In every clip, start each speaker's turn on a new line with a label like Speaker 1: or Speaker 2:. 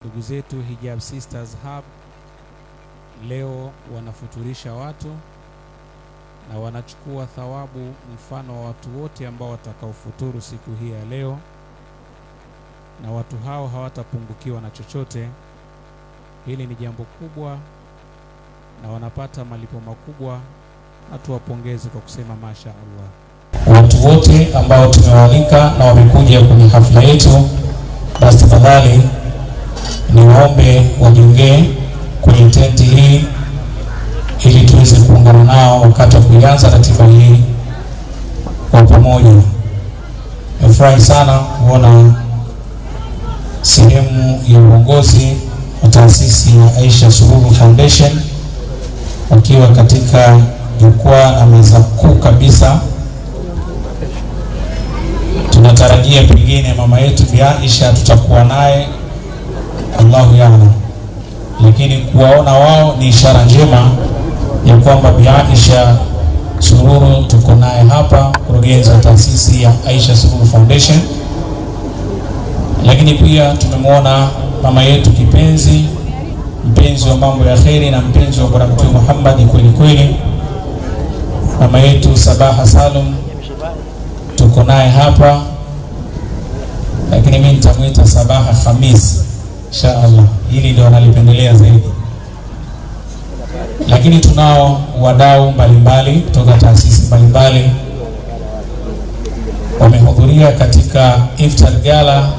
Speaker 1: Ndugu zetu Hijab Sisters Hub leo wanafuturisha watu na wanachukua thawabu mfano wa watu wote ambao watakaofuturu siku hii ya leo, na watu hao hawatapungukiwa na chochote. Hili ni jambo kubwa na wanapata malipo makubwa, na tuwapongeze kwa kusema Masha Allah.
Speaker 2: Watu wote ambao tumewaalika na wamekuja kwenye hafla yetu, basi tafadhali niwaombe wajiunge kwenye tenti hii ili tuweze kuungana nao wakati wa kuanza ratiba hii kwa pamoja. Nimefurahi sana kuona sehemu ya uongozi wa taasisi ya Aisha Sururu Foundation wakiwa katika jukwaa na meza kuu kabisa. Tunatarajia pengine mama yetu Bi Aisha tutakuwa naye, Allahu ya'lam, lakini kuwaona wao ni ishara njema ya kwamba Bi Aisha Sururu tuko naye hapa, mkurugenzi wa taasisi ya Aisha Sururu Foundation. Lakini pia tumemwona mama yetu kipenzi, mpenzi wa mambo ya kheri na mpenzi wa Bwana Mtume Muhammad kweli kweli, mama yetu Sabaha Salum tuko naye hapa, lakini mimi nitamuita Sabaha Khamis inshallah, hili ndio analipendelea zaidi. Lakini tunao wadau mbalimbali kutoka taasisi mbalimbali wamehudhuria katika iftar gala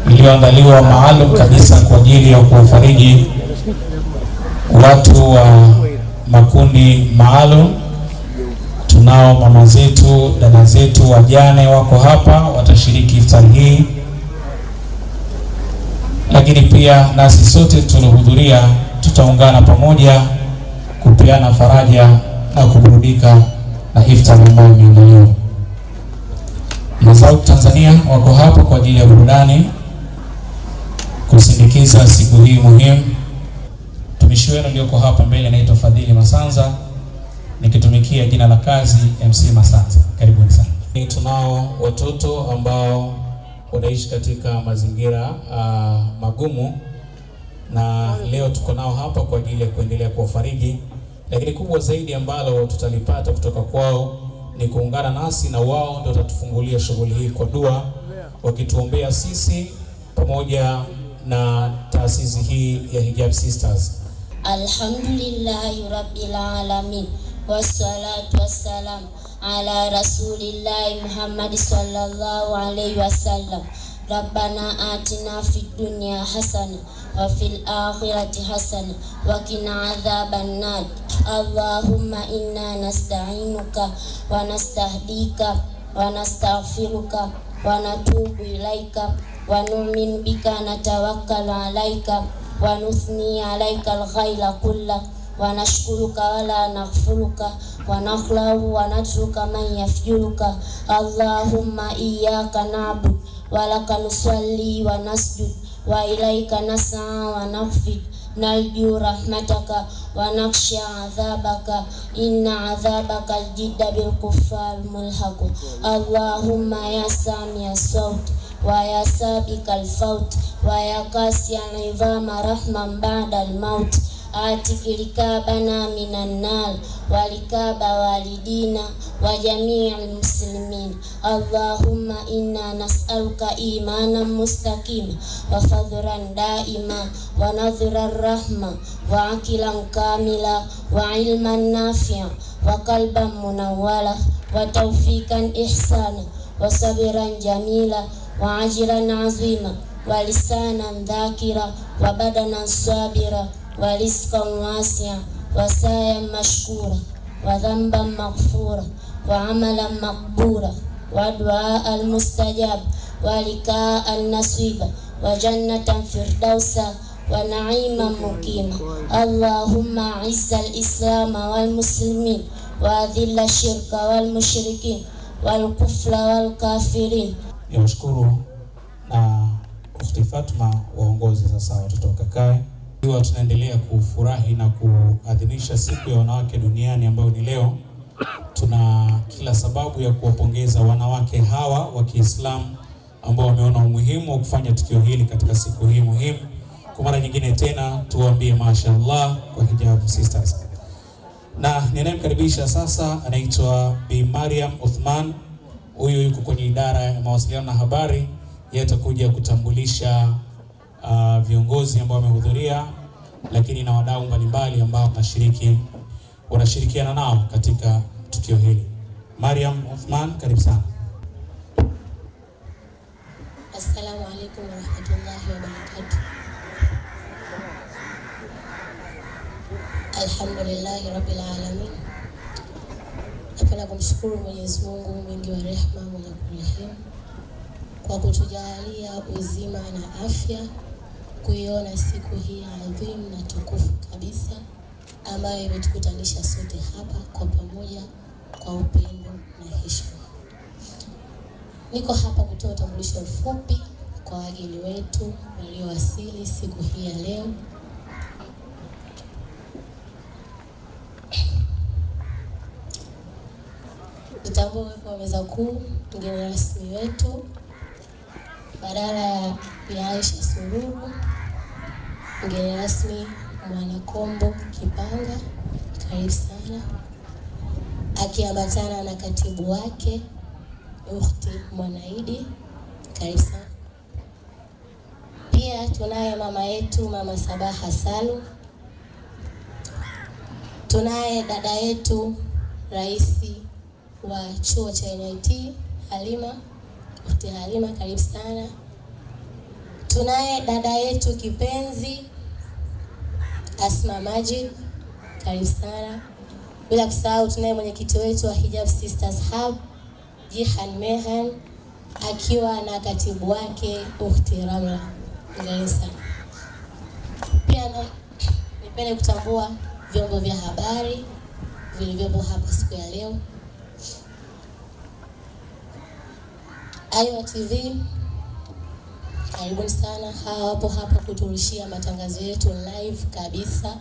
Speaker 2: iliyoandaliwa maalum kabisa kwa ajili ya kuwafariji watu wa makundi maalum. Tunao mama zetu, dada zetu, wajane wako hapa, watashiriki iftar hii. Lakini pia nasi sote tuliohudhuria tutaungana pamoja kupeana faraja na kuburudika na iftar ambayo imeandaliwa. Mazao Tanzania wako hapa kwa ajili ya burudani kusindikiza siku hii muhimu. Mtumishi wenu aliyoko hapa mbele anaitwa Fadhili Masanza, nikitumikia jina la kazi MC Masanza. Karibuni sana. Tunao watoto ambao wanaishi katika mazingira magumu, na leo tuko nao hapa kwa ajili ya kuendelea kuwafariji. Lakini kubwa zaidi ambalo tutalipata kutoka kwao ni kuungana nasi na wao ndio watatufungulia shughuli hii kwa dua, wakituombea sisi pamoja na taasisi hii ya Hijab Sisters.
Speaker 3: Alhamdulillahi Rabbil Alamin, wassalatu wassalam ala Rasulillahi Muhammad sallallahu alayhi wasallam. Rabbana atina fid dunya hasana wa fil akhirati hasana wa qina adhaban nar. Allahumma inna nasta'inuka wa nastahdika wa nastaghfiruka wa natubu ilaika wa nu'minu bika natawakkalu alaika wa nuthni alaika alkhayra kullahu wa nashkuruka wala naghfiruka wa nakhlau wa natruka man yafjuruka. Allahumma iyyaka na'budu wa laka nusalli wa nasjud wa ilaika nas'a wa naghfir. Narju rahmataka wa nakhsha adhabaka, inna adhabaka aljidda bil kuffar mulhaq. Allahumma ya sami as-sawt wa ya sabika al-faut wa ya kasi al-idhama rahman ba'da al-maut. Atiklikabana minan nar walikaba walidina wa jami'il muslimin. Allahumma inna nas'aluka imanan mustaqima wa fadhran daima wa nadhran rahma wa akilan kamila wa ilman nafi'a wa qalban munawwala wa tawfiqan ihsana wa sabran jamila wa ajran azima wa lisanan dhakira wa badanan sabira wa rizqan wasi'a wa sayan mashkura wa dhanban maghfura wa amalan maqbura wa du'a al-mustajab wa liqa al-nasiba wa jannatan firdausa wa na'iman muqima. Allahumma izza al-islam wal muslimin wa adhilla shirka wal mushrikin wal kufra wal kafirin.
Speaker 2: Niwashukuru na Ukhti Fatma waongozi sasa watoto wakakae. Hiyo tunaendelea kufurahi na kuadhimisha siku ya wanawake duniani ambayo ni leo. Tuna kila sababu ya kuwapongeza wanawake hawa wa Kiislamu ambao wameona umuhimu wa kufanya tukio hili katika siku hii muhimu Kwa mara nyingine tena tuwaambie mashaallah kwa Hijab Sisters. Na ninayemkaribisha sasa anaitwa Bi Mariam Uthman. Huyu yuko kwenye idara ya mawasiliano na habari. Yeye atakuja kutambulisha viongozi ambao wamehudhuria, lakini na wadau mbalimbali ambao wanashirikiana nao katika tukio hili. Mariam Uthman, karibu sana.
Speaker 3: Assalamu alaikum wa rahmatullahi wa barakatuh. Alhamdulillahi rabbil alamin. Napenda kumshukuru Mwenyezi Mungu mwingi wa rehema, mwenye kurehemu, kwa kutujalia uzima na afya kuiona siku hii adhimu na tukufu kabisa ambayo imetukutanisha sote hapa kwa pamoja kwa upendo na heshima. Niko hapa kutoa utambulisho mfupi kwa wageni wetu waliowasili siku hii ya leo. Nitambue kwa meza kuu mgeni rasmi wetu badala ya Aisha Sururu, mgeni rasmi Mwanakombo Kipanga, karibu sana, akiambatana na katibu wake Ukhti Mwanaidi, karibu sana. Pia tunaye mama yetu Mama Sabaha Salu, tunaye dada yetu raisi wa chuo cha NIT Halima, Ukhti Halima, karibu sana. Tunaye dada yetu kipenzi Asma Majid, karibu sana. Bila kusahau tunaye mwenyekiti wetu wa Hijab Sisters Hub Jihan Mehan, akiwa na katibu wake Ukhti Ramla, karibu sana. Pia nipende kutambua vyombo vya habari vilivyopo hapa siku ya leo. Ayo TV, karibuni sana, hawa wapo hapa kuturushia matangazo yetu live kabisa.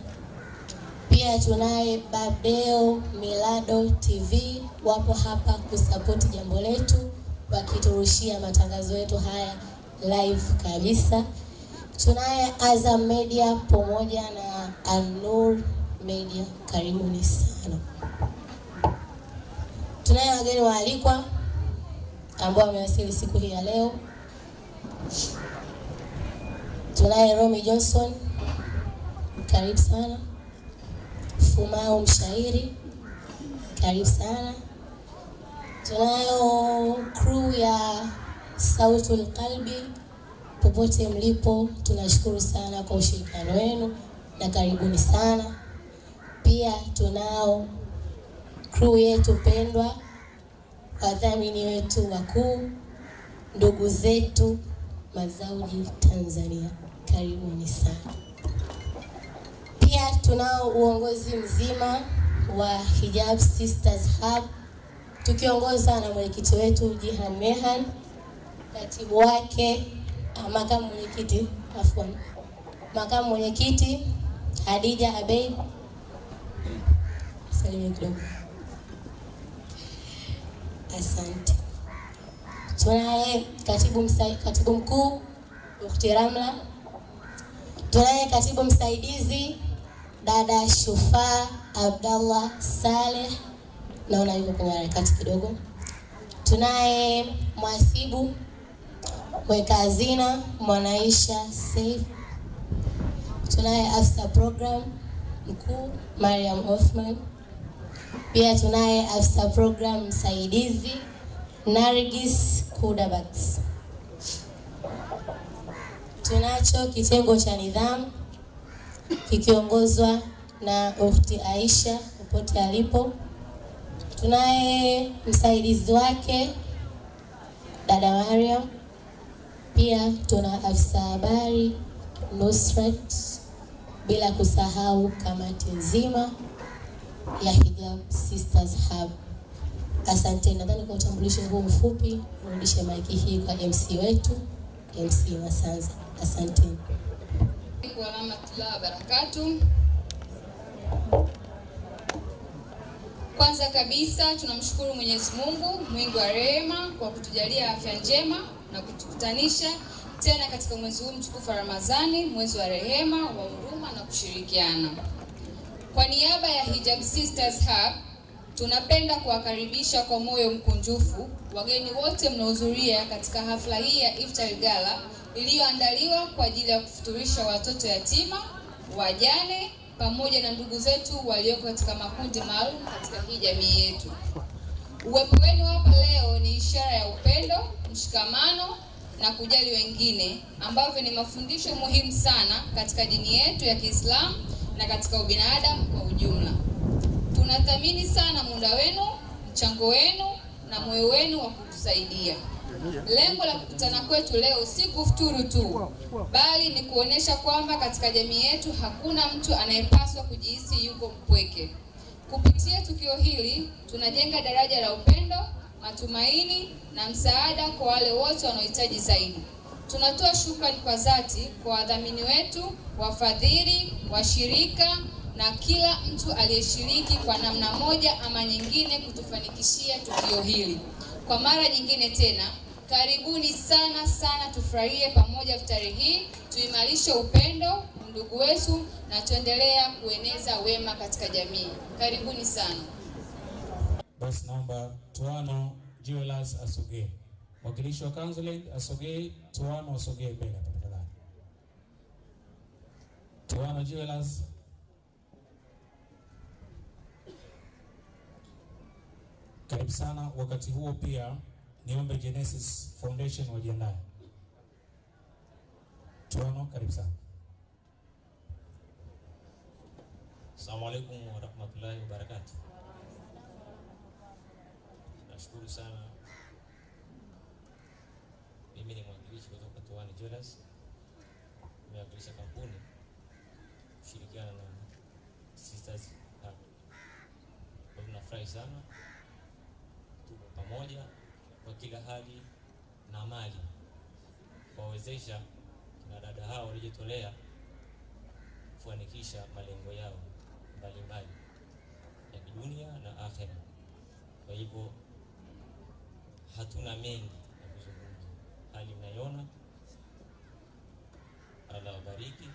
Speaker 3: Pia tunaye Babdeo Milado TV, wapo hapa kusupport jambo letu wakiturushia matangazo yetu haya live kabisa. Tunaye Azam Media pamoja na An-Nur Media, karibuni sana. Tunaye wageni waalikwa ambao wamewasili siku hii ya leo. Tunaye Romy Johnson, karibu sana. Fumao Mshairi, karibu sana. Tunayo crew ya Sautul Qalbi, popote mlipo tunashukuru sana kwa ushirikiano wenu na karibuni sana. Pia tunao crew yetu pendwa, wadhamini wetu wakuu, ndugu zetu Mazauji Tanzania, karibuni sana. Pia tunao uongozi mzima wa Hijab Sisters Hub tukiongozwa na mwenyekiti wetu Jihan Mehan, katibu wake makamu mwenyekiti Hadija Abeid, salimia kidogo. Asante. Tunaye katibu mkuu Ukhti Ramla. Tunaye katibu msaidizi dada Shufa Abdallah Saleh, naona yuko kwenye harakati kidogo. Tunaye mhasibu mweka hazina Mwanaisha Saif. Tunaye afisa program mkuu Mariam Uthman. Pia tunaye afisa program msaidizi Nargis Kudabat. Tunacho kitengo cha nidhamu kikiongozwa na Ukhti Aisha popote alipo. Tunaye msaidizi wake dada Mariam. Pia tuna afisa habari Nusrat, bila kusahau kamati nzima ya Hijab Sisters Hub. Asante. Nadhani kwa utambulisho huu mfupi nirudishe maiki hii kwa MC wetu, MC Masanza. Asante.
Speaker 4: Wa rahmatullahi wa barakatuh. Kwanza kabisa tunamshukuru Mwenyezi Mungu mwingi wa rehema kwa kutujalia afya njema na kutukutanisha tena katika mwezi huu mtukufu wa Ramadhani, mwezi wa rehema, wa huruma na kushirikiana. Kwa niaba ya Hijab Sisters Hub, tunapenda kuwakaribisha kwa moyo mkunjufu wageni wote mnaohudhuria katika hafla hii ya Iftar Gala iliyoandaliwa kwa ajili ya kufuturisha watoto yatima, wajane pamoja na ndugu zetu walioko katika makundi maalum katika hii jamii yetu. Uwepo wenu hapa leo ni ishara ya upendo, mshikamano na kujali wengine, ambavyo ni mafundisho muhimu sana katika dini yetu ya Kiislamu na katika ubinadamu kwa ujumla. Tunathamini sana muda wenu, mchango wenu na moyo wenu wa kutusaidia. Lengo la kukutana kwetu leo si kufuturu tu, bali ni kuonesha kwamba katika jamii yetu hakuna mtu anayepaswa kujihisi yuko mpweke. Kupitia tukio hili, tunajenga daraja la upendo, matumaini na msaada kwa wale wote wanaohitaji zaidi. Tunatoa shukrani kwa dhati kwa wadhamini wetu, wafadhili, washirika na kila mtu aliyeshiriki kwa namna moja ama nyingine kutufanikishia tukio hili. Kwa mara nyingine tena, karibuni sana sana, tufurahie pamoja iftari hii, tuimarishe upendo, ndugu wetu na tuendelea kueneza wema katika jamii. Karibuni sana.
Speaker 2: Basi naomba Tuano Jewelers asogee. Mwakilishi wa counseling asogee, Tuano asogee mbele tafadhali. Tuano Jewelers. Karibu sana. Wakati huo pia niombe Genesis Foundation wajiandae. Tuano, karibu sana.
Speaker 5: Assalamu alaikum wa rahmatullahi wa barakatuh. Nashukuru sana. Mimi ni mwakilishi kutoka Tuano Jewelers. Nimewakilisha kampuni kushirikiana na Sisters Hub. Tunafurahi sana. Tuko pamoja kwa kila hali na mali kuwawezesha kina dada hao waliojitolea kufanikisha malengo yao mbalimbali ya kidunia na akhera. Kwa hivyo hatuna mengi ya kuzungumza. Hali mnaiona, Allah wabariki,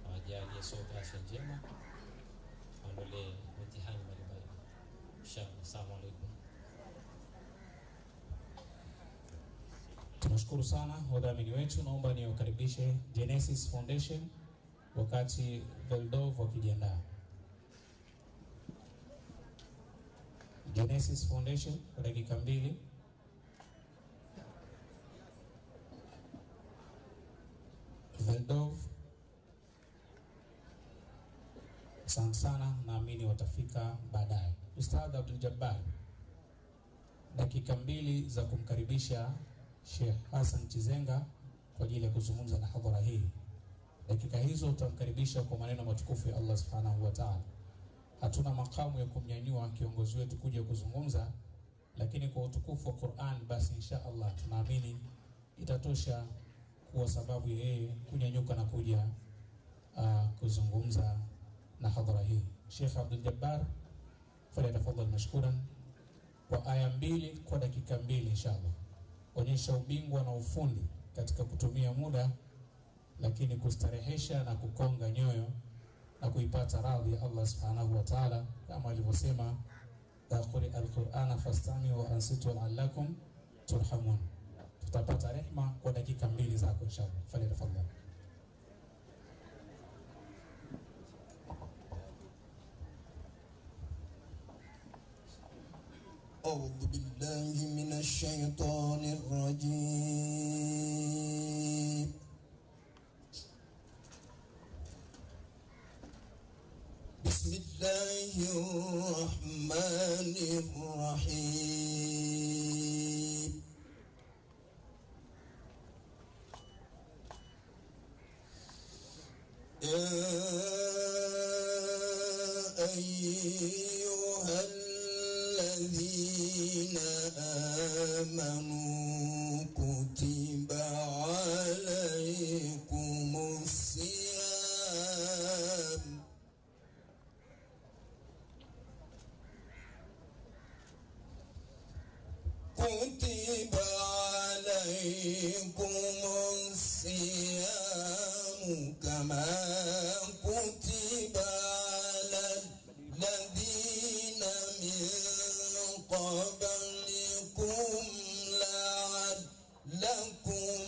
Speaker 5: awajalie sote afya njema, aondolee mitihani mbalimbali. Inshallah. Assalamu alaikum.
Speaker 2: Tunashukuru sana wadhamini wetu. Naomba niwakaribishe Genesis Foundation wakati Veldov wakijiandaa. Genesis Foundation kwa dakika 2. Veldov. Asante sana, naamini watafika baadaye. Ustadh Abdul Jabbar, dakika 2 za kumkaribisha Sheikh Hassan Chizenga kwa ajili ya kuzungumza na hadhara hii. Dakika hizo utamkaribisha kwa maneno matukufu ya Allah Subhanahu wa Ta'ala. Hatuna makamu ya kumnyanyua kiongozi wetu kuja kuzungumza, lakini kwa utukufu wa Qur'an basi insha Allah tunaamini itatosha kuwa sababu ya yeye kunyanyuka na kuja kuzungumza na hadhara hii. Sheikh Abdul Jabbar, falyatafadhal mashkuran kwa aya 2 kwa dakika 2 inshallah. Onyesha ubingwa na ufundi katika kutumia muda, lakini kustarehesha na kukonga nyoyo na kuipata radhi ya Allah Subhanahu wa Ta'ala, kama alivyosema qari al-Qur'ana fastami'u wa ansitu la'allakum turhamun. Tutapata rehema kwa dakika 2 zako inshallah. Falyatafadhal.
Speaker 6: أعوذ بالله من الشيطان الرجيم. بسم الله الرحمن الرحيم. يا أيها الذين آمنوا كتب عليكم الصيام كتب عليكم كما كتب على الذين من قبلكم لعلكم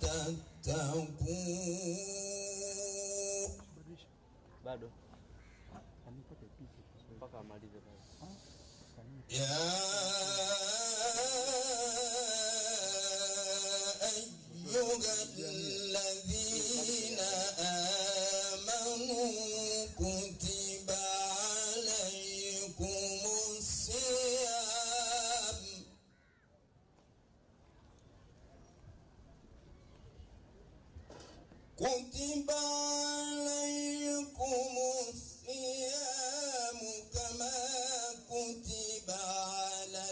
Speaker 6: تتقون.
Speaker 7: Bado mpaka amalize basi.
Speaker 6: يا أيها الذين آمنوا كتب عليكم الصيام كتب عليكم الصيام كما كتب على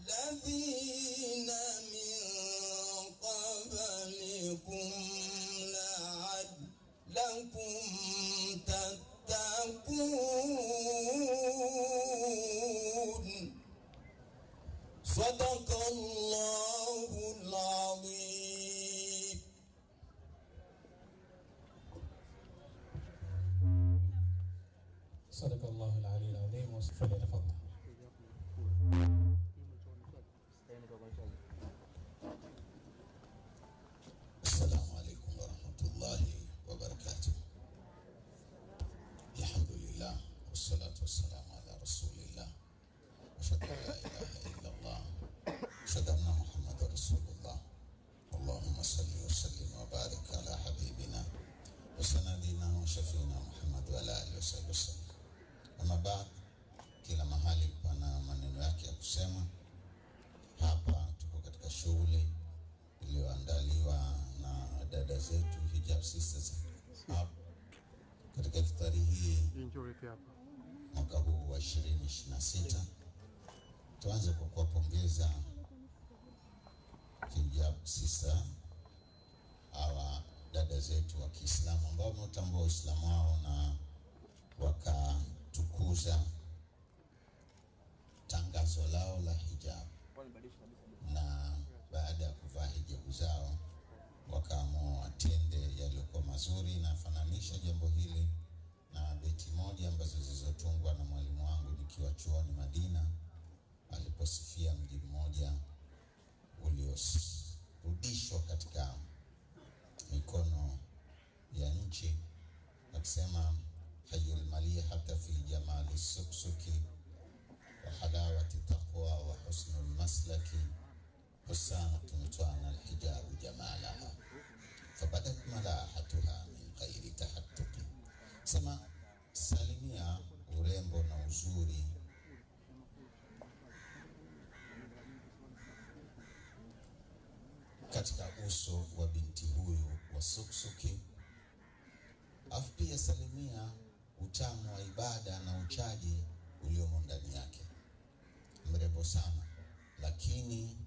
Speaker 6: الذين من قبلكم لعلكم تتقون. صدق الله العظيم.
Speaker 2: صدق الله العلي العظيم. فليتفضل.
Speaker 6: السلام عليكم ورحمة الله وبركاته. الحمد لله والصلاة والسلام على رسول الله. أشهد أن لا إله إلا الله أشهد أن محمد رسول الله. اللهم صل وسلم وبارك على حبيبنا وسندنا وشفينا محمد وعلى آله وصحبه وسلم. Ama baad, kila mahali pana maneno yake ya kusema. Hapa tuko katika shughuli iliyoandaliwa na dada zetu Hijab Sisters hapa katika iftari hii mwaka huu wa 2026. Tuanze kwa kuwapongeza Hijab Sister hawa dada zetu wa Kiislamu ambao wametambua Uislamu wao na wakatukuza tangazo lao la hijab, na baada ya kuvaa hijabu zao wakaamua watende yaliyokuwa mazuri. Na fananisha jambo hili na beti moja ambazo zilizotungwa na mwalimu wangu nikiwa chuoni Madina, aliposifia mji mmoja uliorudishwa katika mikono ya nchi, akisema hayul mali hata fi jamali suksuki wa halawati taqwa wa husnul maslaki husanatun tuana alhijabu jamalaha fabadat malahatuha min ghairi tahattuki. Sema salimia urembo na uzuri katika uso wa binti huyu wa suksuki, afu pia salimia utamu wa ibada na uchaji uliomo ndani yake. Mrembo sana, lakini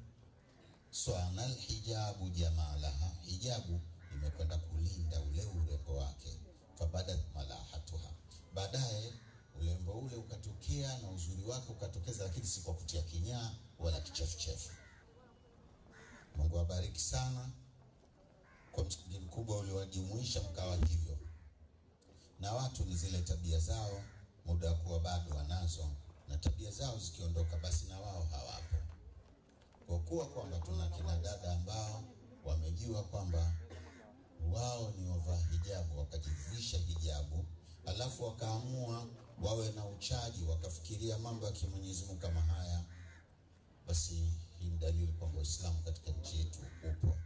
Speaker 6: swanal hijabu jamalaha, hijabu imekwenda kulinda ule urembo wake. Fabadat malahatuha, baadaye urembo ule ukatokea na uzuri wake ukatokeza, lakini si kwa kutia kinyaa wala kichefuchefu. Mungu abariki sana kwa msikiti mkubwa uliowajumuisha mkawa hivyo, na watu ni zile tabia zao, muda wa kuwa bado wanazo, na tabia zao zikiondoka basi na wao hawapo. Kwa kuwa kwamba tuna kina dada ambao wamejua kwamba wao ni wavaa hijabu, wakajivisha hijabu, alafu wakaamua wawe na uchaji, wakafikiria mambo ya kimwenyezi Mungu kama haya, basi hii ni dalili kwamba Uislamu katika nchi yetu upo.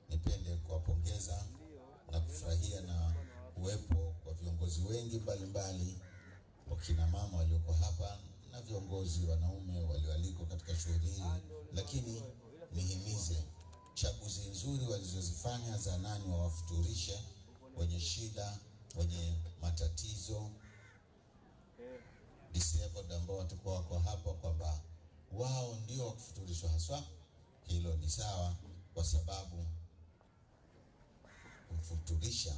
Speaker 6: Nipende kuwapongeza na kufurahia na uwepo wa viongozi wengi mbalimbali, wakina mama walioko hapa na viongozi wanaume walioalikwa katika shughuli hii. Lakini nihimize chaguzi nzuri walizozifanya za nani wawafuturishe wenye shida, wenye matatizo, disabled ambao watakuwa wako hapa, kwamba wao ndio wakufuturishwa haswa. Hilo ni sawa, kwa sababu kumfuturisha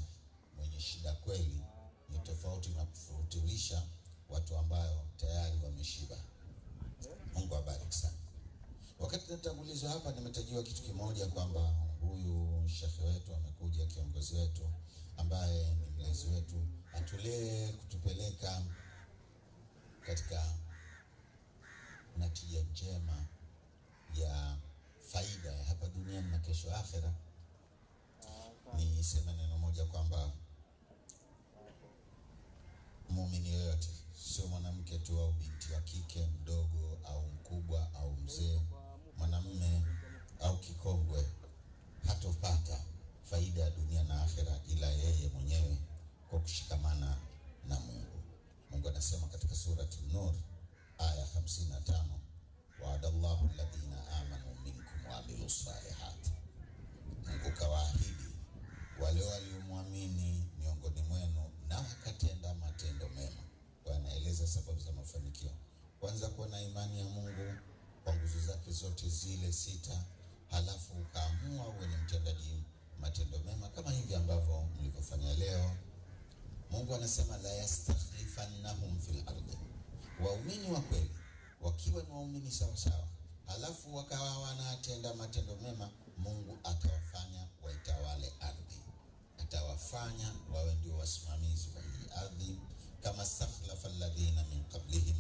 Speaker 6: mwenye shida kweli ni tofauti na kufuturisha watu ambao tayari wameshiba. Mungu abariki sana. Wakati natangulizwa hapa nimetajiwa kitu kimoja kwamba huyu shekhe wetu amekuja, kiongozi wetu ambaye ni mlezi wetu, atulee kutupeleka katika natija njema ya faida ya hapa duniani na kesho akhera. Ni sema neno moja kwamba muumini yoyote, sio mwanamke tu au binti wa kike, mdogo au mkubwa au mzee, mwanamume au kikongwe, hatopata faida ya dunia na akhera ila yeye mwenyewe kwa kushikamana na Mungu. Mungu anasema katika surati Nur aya 55, wa'adallahu alladhina amanu minkum wa amilus salihati. Mungu kawaahidi wale waliomwamini miongoni mwenu na wakatenda matendo mema. Wanaeleza sababu za mafanikio. Kwanza, kuwa na imani ya Mungu kwa nguzo zake zote zile 6, halafu ukaamua uwe ni mtendaji matendo mema kama hivi ambavyo mlivyofanya leo. Mungu anasema la yastakhlifannahum fil ardi. Waumini wa kweli wakiwa ni waumini sawa sawa, halafu wakawa wanatenda matendo mema, Mungu atawafanya waitawale ardhi, atawafanya wawe ndio wasimamizi wa hii ardhi, kama stakhlafa alladhina min qablihim,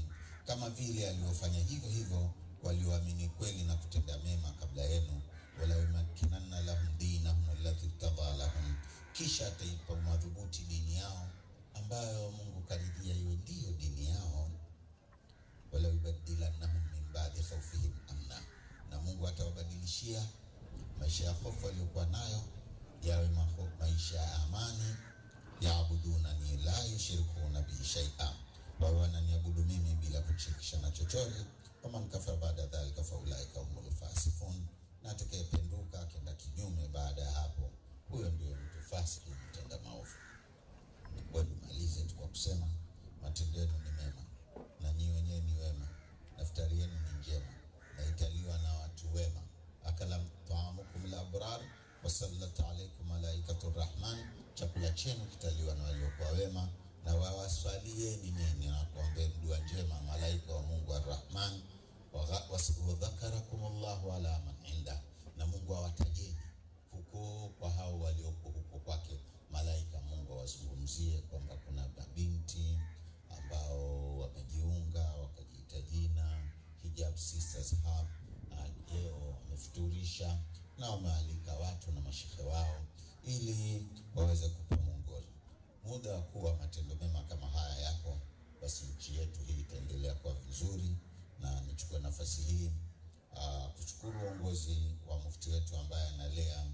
Speaker 6: kama vile alivyofanya hivyo hivyo walioamini kweli na kutenda mema kabla yenu. Wala yumakkinanna lahum dinahum alladhi irtada lahum, kisha ataipa madhubuti dini yao ambayo Mungu karidhia iwe ndiyo dini yao. Wala yubaddilannahum min ba'di khawfihim amna, na Mungu atawabadilishia maisha ya hofu waliokuwa nayo yawe maisha ya amani. Yaabudunani la yushrikuna bi shay'a, wao wananiabudu mimi bila kushirikisha na chochote. Kama mkafara baada dhalika fa ulaika humul fasiqun, na atakayependuka akenda kinyume baada ya hapo, huyo ndio mtu fasiki, mtenda maovu. Wadumalize tu kwa kusema matendo yenu ni mema na nyinyi wenyewe ni wema, naftari yenu ni njema na italiwa na watu wema. Akala ta'amukum al-abrar wa sallat alaykum malaikatu rahman, chakula chenu kitaliwa na waliokuwa wema na wawaswalieni nini na kuombea dua njema malaika wa Mungu ar-Rahman. Wa dhakarakumullahu ala man inda, na Mungu awatajeni huko kwa hao walioko huko kwake malaika. Mungu awazungumzie kwamba kuna binti ambao wamejiunga wakajiita jina Hijab Sisters Hub, leo wamefuturisha na wamealika watu na mashekhe wao ili waweze kupa mwongozo. Muda wa kuwa matendo mema kama haya yako, basi nchi yetu hii itaendelea kuwa vizuri. Na nichukue nafasi hii kushukuru uongozi wa mufti wetu ambaye analea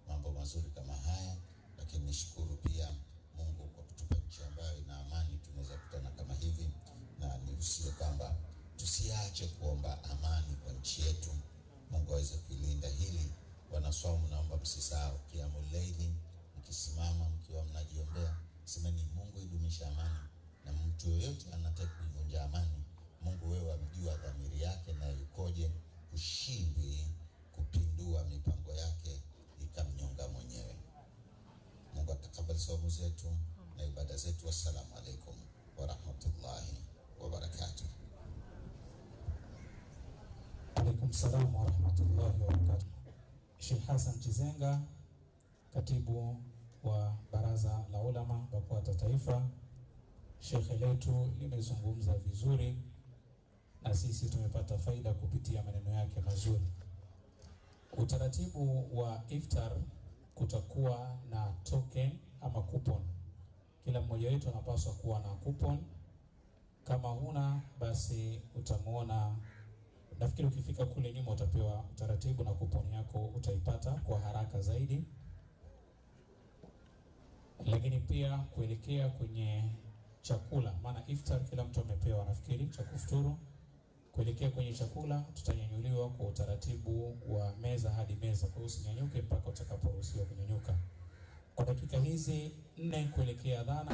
Speaker 6: mambo mazuri kama haya, lakini nishukuru pia Mungu kwa kutupa nchi ambayo ina amani, tunaweza kutana kama hivi, na niusie kwamba tusiache kuomba amani kwa nchi yetu, Mungu aweze kuilinda hili. Wanaswaumu, naomba msisahau kiamul layli, mkisimama mkiwa mnajiombea, semeni Mungu idumisha amani, na mtu yoyote anataka kuivunja amani, Mungu wewe amjua dhamiri yake na yukoje, ushindwe kupindua mipango yake ikamnyonga mwenyewe. Mungu atakabali saumu zetu na ibada zetu. Wassalamu alaikum wa rahmatullahi wa barakatuh.
Speaker 2: Alaikum salam wa rahmatullahi wa barakatuh. Sheikh Hassan Chizenga, katibu wa Baraza la Ulama BAKWATA Taifa, shekhe letu limezungumza vizuri na sisi tumepata faida kupitia maneno yake mazuri. Utaratibu wa iftar, kutakuwa na token ama coupon. Kila mmoja wetu anapaswa kuwa na coupon. Kama huna basi utamuona, nafikiri ukifika kule nyuma utapewa utaratibu na coupon yako utaipata kwa haraka zaidi. Lakini pia kuelekea kwenye chakula, maana iftar kila mtu amepewa nafikiri cha kufuturu. Kuelekea kwenye chakula tutanyanyuliwa kwa utaratibu wa meza hadi meza, kwa hiyo usinyanyuke mpaka utakaporuhusiwa kunyanyuka. Kwa dakika hizi 4 kuelekea adhana.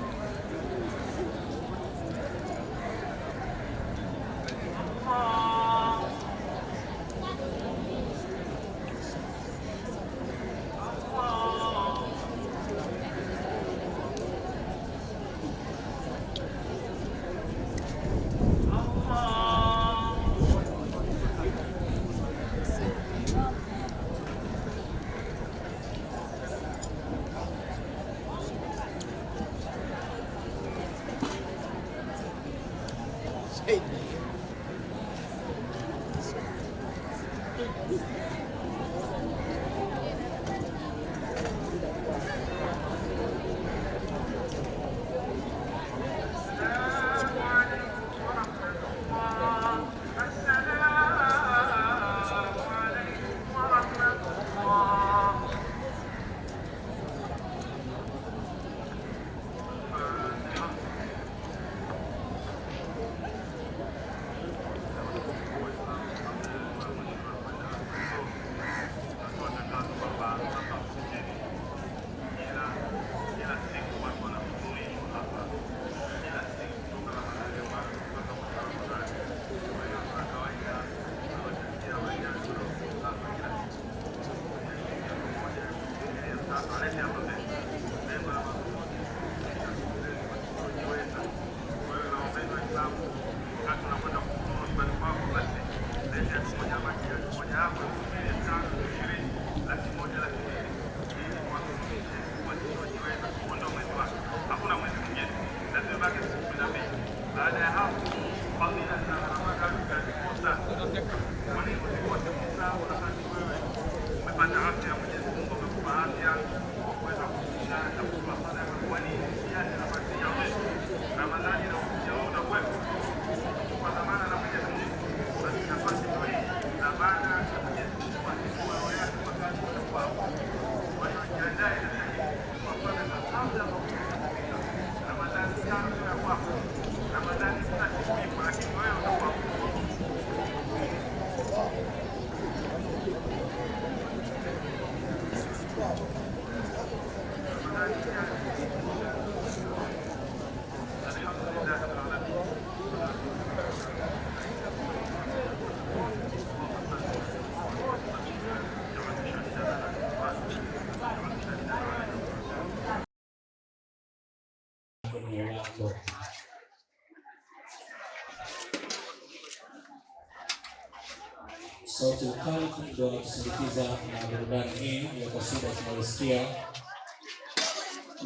Speaker 2: Sauti kali ndio inatusindikiza na burudani hii ya kasida tunayosikia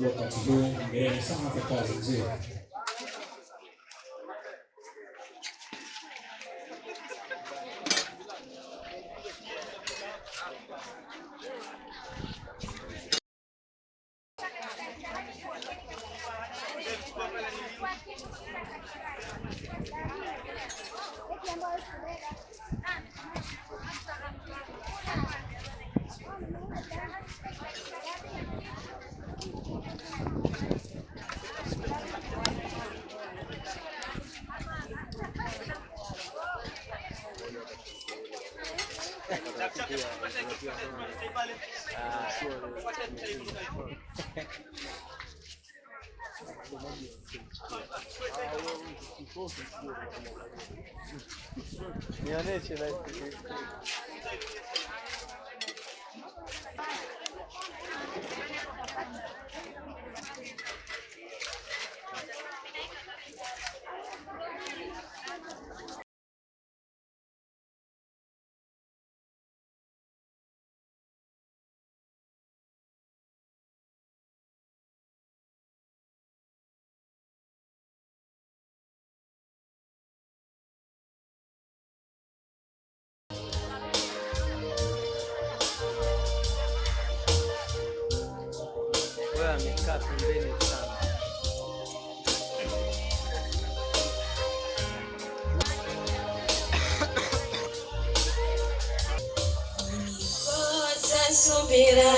Speaker 2: wakati huu. Hongereni sana kwa kazi nzuri.
Speaker 7: Nionyeshe live. Wewe amekaa pembeni sana.
Speaker 8: Unikosa subira,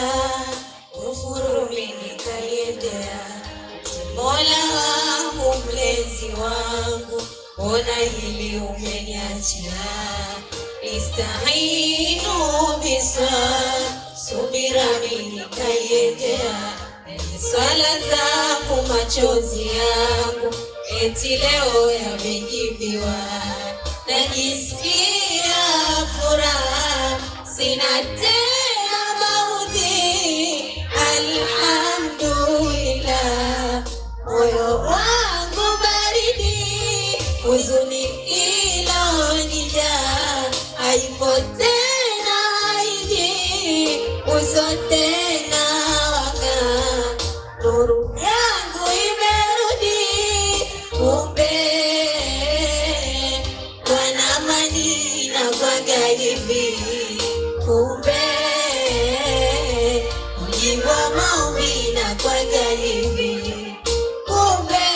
Speaker 8: ufurumi nikaiendea. Mola wangu, mlezi wangu, mbona hili umeniachia? Istahinu biswal, subira mimi nikaiendea. Swala zangu, machozi yangu, eti leo yamejibiwa. Najisikia furaha, sina tena maudhi. Alhamdulillah, moyo wangu baridi, huzuni ilonijaa haipo tena, haiji uso tena waka. Nuru yangu imerudi, kumbe Bwana Madina kwa galibi. Kumbe mji wa maombi na kwa galibi. Kumbe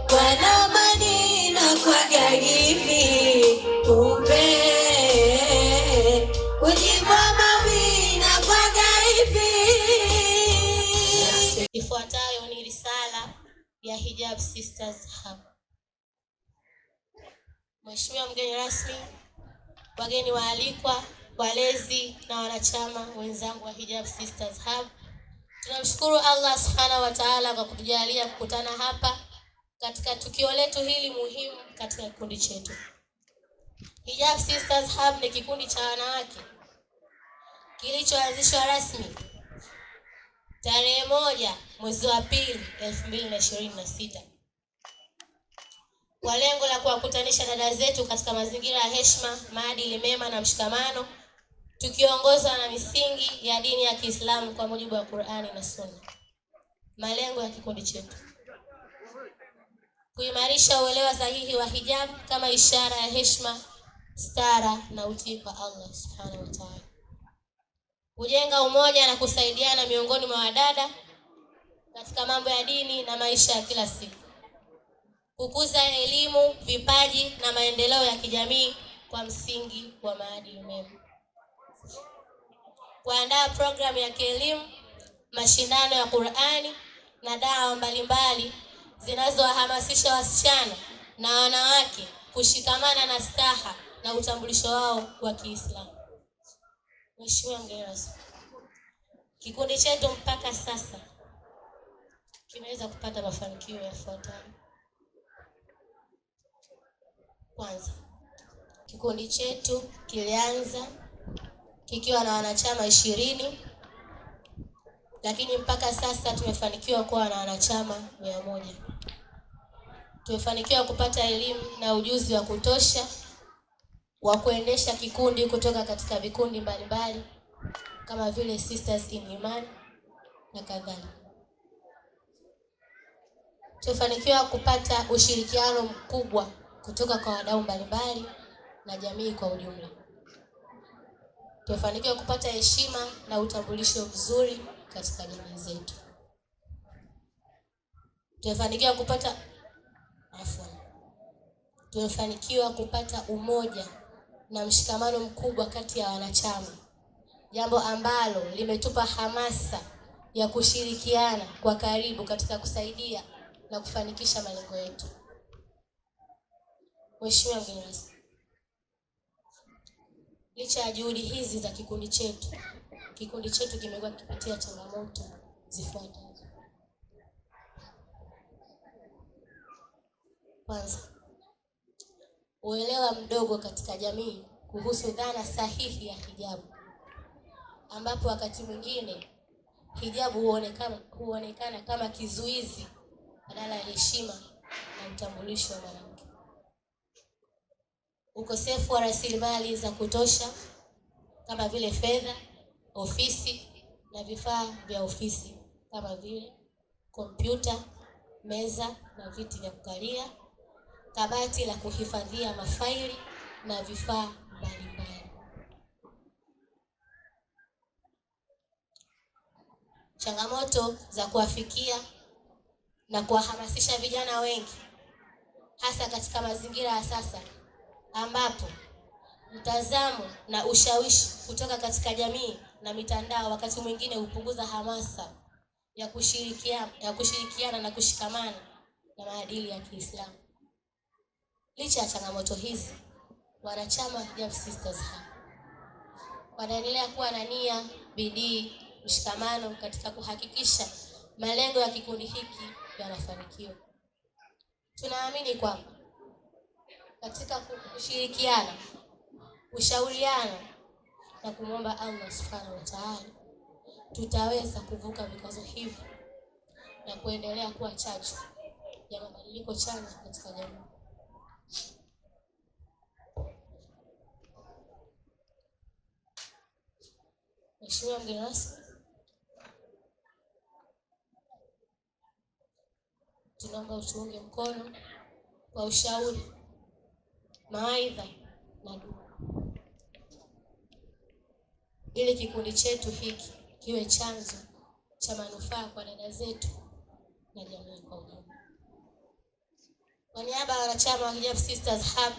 Speaker 8: Bwana Madina kwa galibi. Kumbe mji wa maombi na kwa galibi.
Speaker 9: Ifuatayo ni risala ya Hijab Sisters Hub. Mheshimiwa mgeni rasmi, wageni waalikwa, walezi na wanachama wenzangu wa Hijab Sisters Hub, tunamshukuru Allah Subhanahu wa Ta'ala kwa kutujalia kukutana hapa katika tukio letu hili muhimu katika kikundi chetu. Hijab Sisters Hub ni kikundi cha wanawake kilichoanzishwa rasmi tarehe 1 mwezi wa pili 2026 kwa lengo la kuwakutanisha dada zetu katika mazingira ya heshima, maadili mema na mshikamano, tukiongozwa na misingi ya dini ya Kiislamu kwa mujibu wa Qur'ani na Sunna. Malengo ya kikundi chetu: kuimarisha uelewa sahihi wa hijab kama ishara ya heshima, stara na utii kwa Allah Subhanahu wa Ta'ala. kujenga umoja na kusaidiana miongoni mwa wadada katika mambo ya dini na maisha ya kila siku, kukuza elimu, vipaji na maendeleo ya kijamii kwa msingi wa maadili mema, kuandaa programu ya kielimu, mashindano ya Qur'ani na dawa mbalimbali zinazowahamasisha wasichana na wanawake kushikamana na staha na utambulisho wao wa Kiislamu. Mheshimiwa mgeni rasmi, kikundi chetu mpaka sasa kimeweza kupata mafanikio yafuatayo. Kwanza, kikundi chetu kilianza kikiwa na wanachama 20, lakini mpaka sasa tumefanikiwa kuwa na wanachama 100. Tumefanikiwa kupata elimu na ujuzi wa kutosha wa kuendesha kikundi kutoka katika vikundi mbalimbali kama vile Sisters in Iman na kadhalika. Tumefanikiwa kupata ushirikiano mkubwa kutoka kwa wadau mbalimbali na jamii kwa ujumla. Tumefanikiwa kupata heshima na utambulisho mzuri katika jamii zetu. Tumefanikiwa kupata umoja na mshikamano mkubwa kati ya wanachama, jambo ambalo limetupa hamasa ya kushirikiana kwa karibu katika kusaidia na kufanikisha malengo yetu. Mheshimiwa mgeni rasmi, licha ya juhudi hizi za kikundi chetu kimekuwa kipitia changamoto zifuatazo. Kwanza, uelewa mdogo katika jamii kuhusu dhana sahihi ya hijabu, ambapo wakati mwingine hijabu huonekana kama kizuizi badala ya heshima na utambulisho wa mwanamke. Ukosefu wa rasilimali za kutosha kama vile fedha, ofisi na vifaa vya ofisi kama vile kompyuta, meza na viti vya kukalia, kabati la kuhifadhia mafaili na vifaa mbalimbali. Changamoto za kuwafikia na kuwahamasisha vijana wengi, hasa katika mazingira ya sasa ambapo mtazamo na ushawishi kutoka katika jamii na mitandao wakati mwingine hupunguza hamasa ya kushirikiana na kushikamana na maadili ya Kiislamu. Licha ya changamoto hizi, wanachama Hijab Sisters Hub wanaendelea kuwa na nia, bidii, mshikamano katika kuhakikisha malengo ya kikundi hiki yanafanikiwa. Tunaamini kwamba katika kushirikiana, kushauriana na kumwomba Allah Subhanahu wa Ta'ala, tutaweza kuvuka vikwazo hivi na kuendelea kuwa chachu ya mabadiliko chanya katika jamii. Mheshimiwa mgeni rasmi, tunaomba utuunge mkono kwa ushauri, mawaidha na dua, ili kikundi chetu hiki kiwe chanzo cha manufaa kwa dada zetu na jamii kwa ujumla. Kwa niaba ya wanachama wa Hijab Sisters Hub,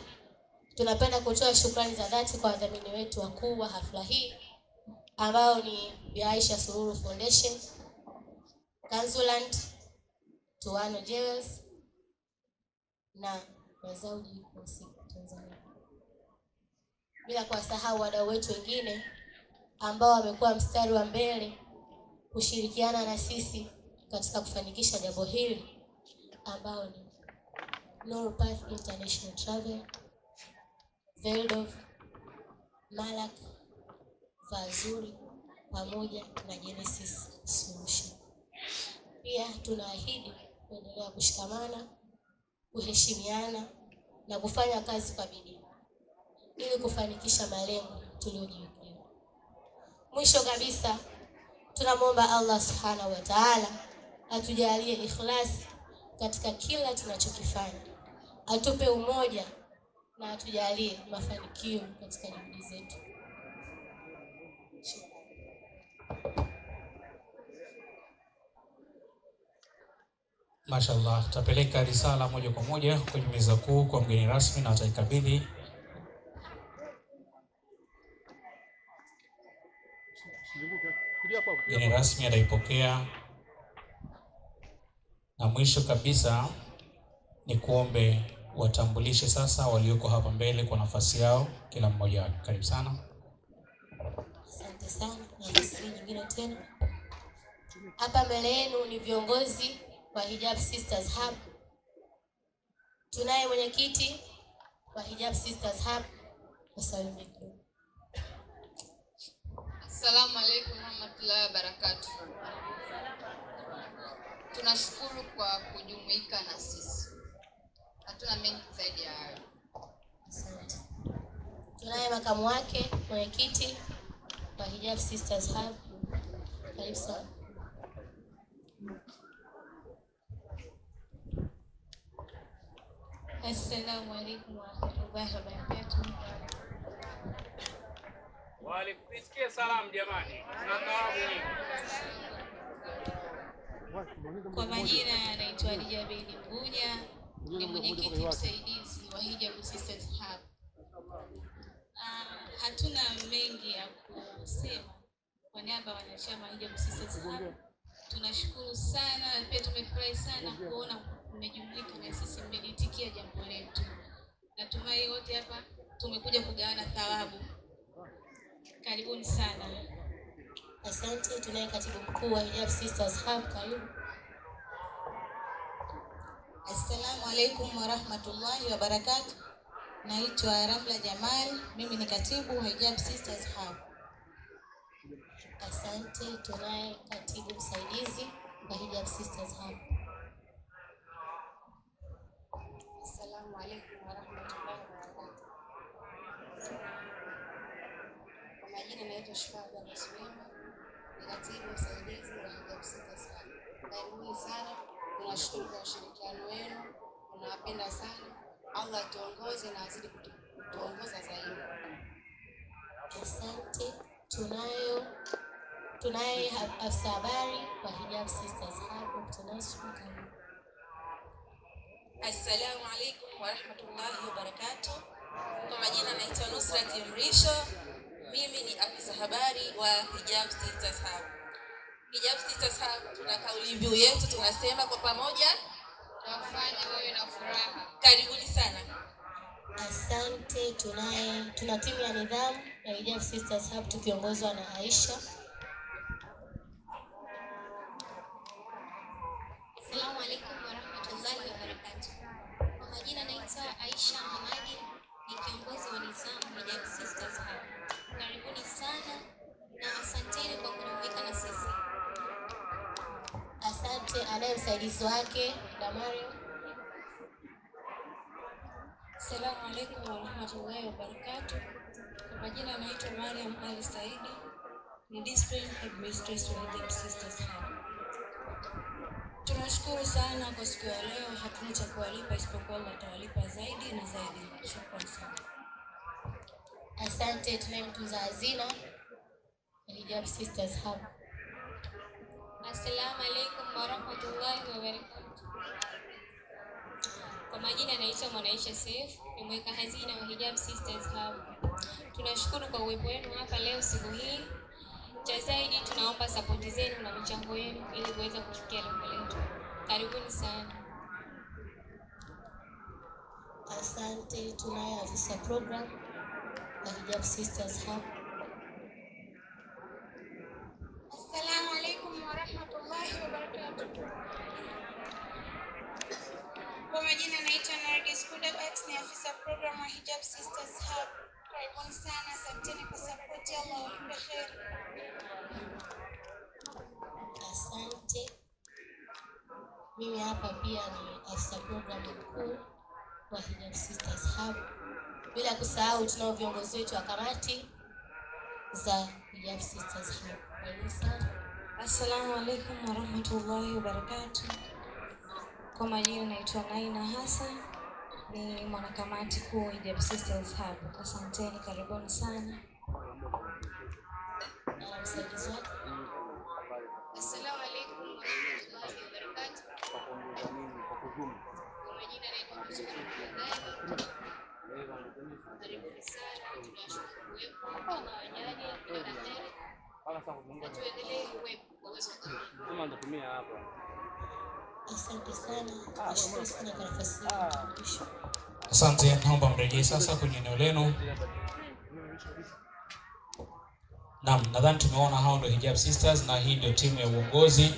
Speaker 9: tunapenda kutoa shukrani za dhati kwa wadhamini wetu wakuu wa hafla hii ambao ni Bi Aisha Sururu Foundation, Kanzuland, Tuano Jewels na Mazauji Tanzania. Bila kuwasahau wadau wetu wengine ambao wamekuwa mstari wa mbele kushirikiana na sisi katika kufanikisha jambo hili, ambao ni Nuru Path International Travel, Veldov, Malak, Fazuri pamoja na Genesis Solution. Pia tunaahidi kuendelea kushikamana, kuheshimiana na kufanya kazi kwa bidii ili kufanikisha malengo tuliyojiwekea. Mwisho kabisa, tunamwomba Allah Subhanahu wa Ta'ala atujalie ikhlasi katika kila tunachokifanya, atupe umoja na atujalie mafanikio katika juhudi zetu.
Speaker 2: Mashallah, tutapeleka risala moja kwa moja kwenye meza kuu kwa mgeni rasmi na ataikabidhi. Mgeni rasmi ataipokea. Na mwisho kabisa ni kuombe watambulishe sasa walioko hapa mbele kwa nafasi yao kila mmoja. Karibu sana.
Speaker 9: Asante sana. Nafasi nyingine tena. Hapa mbele yenu ni viongozi wa Hijab Sisters Hub. Tunaye mwenyekiti wa Hijab Sisters Hub.
Speaker 4: Assalamu alaikum warahmatullahi wabarakatuh. Tunashukuru kwa kujumuika na sisi. Hatuna mengi zaidi ya hayo.
Speaker 9: Asante. Tunaye makamu wake mwenyekiti wa Hijab Sisters Hub. Karibu sana.
Speaker 10: Assalamu alaikum warahmatullahi wabarakatuh.
Speaker 1: Walikusikia salamu jamani. Tunakaramu.
Speaker 10: Kwa majina anaitwa Lijabeli Mgunya, ni mwenyekiti msaidizi wa Hijab Sisters Hub. Hatuna mengi ya kusema kwa niaba ya wanachama Hijab Sisters Hub. Tunashukuru sana, pia tumefurahi sana kuona mmejumuika na sisi, mmeitikia jambo letu. Natumai wote hapa tumekuja kugawana thawabu. Karibuni sana.
Speaker 9: Asante. Tunaye katibu mkuu wa Hijab Sisters Hub. Karibu.
Speaker 11: Assalamu alaikum warahmatullahi wabarakatuh. Naitwa Ramla Jamal, mimi ni katibu wa Hijab Sisters Hub.
Speaker 9: Asante. Tunaye katibu msaidizi wa Hijab Sisters Hub.
Speaker 11: Assalamu alaikum warahmatullahi wabarakatuh. Kwa majina naitwa Shufaa Suleiman, ni katibu msaidizi wa Hijab Sisters Hub. Karibuni sana. Tunashukuru kwa ushirikiano wenu. Tunawapenda sana. Allah tuongoze na azidi kutuongoza zaidi.
Speaker 9: Asante. Tunaye afisa habari wa Hijab Sisters Hub. Tunashukuru.
Speaker 11: Assalamu alaikum warahmatullahi wabarakatuh. Kwa majina naitwa Nusrat Mrisho. Mimi ni afisa habari wa Hijab Sisters Hub. Hijab Sisters Hub tuna kauli mbiu yetu, tunasema kwa pamoja
Speaker 4: Tufanye wewe na furaha.
Speaker 11: Karibuni sana.
Speaker 9: Asante. Tuna timu ya nidhamu ya Hijab Sisters Hub tukiongozwa na Aisha.
Speaker 12: Assalamu alaikum warahmatullahi wabarakatuh. Kwa majina naitwa Aisha Hamadi, ni kiongozi wa nidhamu wa Hijab Sisters Hub. Karibuni sana na asanteni kwa kujumuika na sisi.
Speaker 9: Asante. Anaye msaidizi wake Damario.
Speaker 11: Assalamu alaikum warahmatullahi wabarakatuh. Kwa majina naitwa Mariam Ali Saidi, ni Discipline Headmistress wa Hijab Sisters Hub. Tunashukuru sana kwa siku ya leo. Hatuna cha kuwalipa isipokuwa Allah atawalipa zaidi na zaidi. Shukrani sana.
Speaker 9: Asante. Tunaye mtunza hazina wa Hijab Sisters Hub.
Speaker 12: Assalamu alaikum warahmatullahi wabarakatuh. Kwa majina naitwa Mwanaisha Saif, ni mweka hazina wa Hijab Sisters Hub. Tunashukuru kwa uwepo wenu hapa leo siku hii. Cha zaidi tunaomba support zenu na michango yenu ili kuweza kufikia lengo letu. Karibuni sana.
Speaker 9: Asante. Tunaye afisa program wa Hijab Sisters Hub.
Speaker 13: Assalamu alaikum warahmatullahi wabarakatuh. Kwa majina naitwa Nargis Kudabat, ni afisa program wa Hijab Sisters Hub. Karibuni sana, asanteni kwa support. Allah walipe kheri.
Speaker 9: Asante. Mimi hapa pia ni afisa program mkuu wa Hijab Sisters Hub. Bila kusahau tunao viongozi wetu wa kamati za Hijab Sisters Hub. Karibuni sana.
Speaker 11: Assalamu alaikum warahmatullahi wabarakatuh. Kwa majina naitwa Naina Hassan, ni mwanakamati kuu wa Hijab Sisters Hub. Asanteni, karibuni sana.
Speaker 9: Msaidizi wake.
Speaker 12: Assalamu alaikum warahmatullahi wabarakatuh.
Speaker 10: Kwa majina naitwa Mzuri Mkagani. Karibuni sana, tunashukuru kuwepo na wajaji kila la heri. Na tuendelee kuwepo kwa uwezo wa Mungu.
Speaker 7: Kama nitatumia hapa.
Speaker 9: Asante sana. Nashukuru sana kwa nafasi hii.
Speaker 2: Asante, naomba mrejee sasa kwenye eneo lenu. Naam, nadhani tumeona hao ndio Hijab Sisters na hii ndio timu ya uongozi.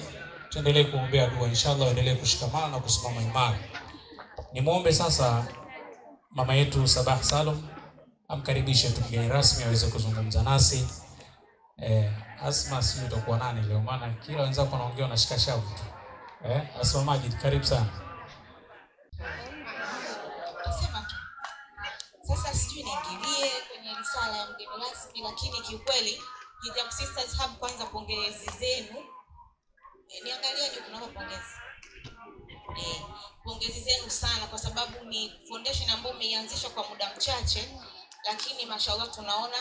Speaker 2: Tuendelee kuombea dua, inshallah waendelee kushikamana na kusimama imara. Nimuombe sasa mama yetu Sabah Salum amkaribishe mgeni rasmi aweze kuzungumza nasi. Asma sio utakuwa nani leo, maana kila wenzako wanaongea na shika shavu tu. Asma Majid, karibu sana.
Speaker 11: Sasa sijui niingilie kwenye risala ya mgeni rasmi, lakini kiukweli Hijab Sisters Hub, kwanza pongezi zenu. Niangalieni kuna pongezi. Pongezi zenu sana kwa sababu ni foundation ambayo imeanzishwa kwa muda mchache, lakini mashallah tunaona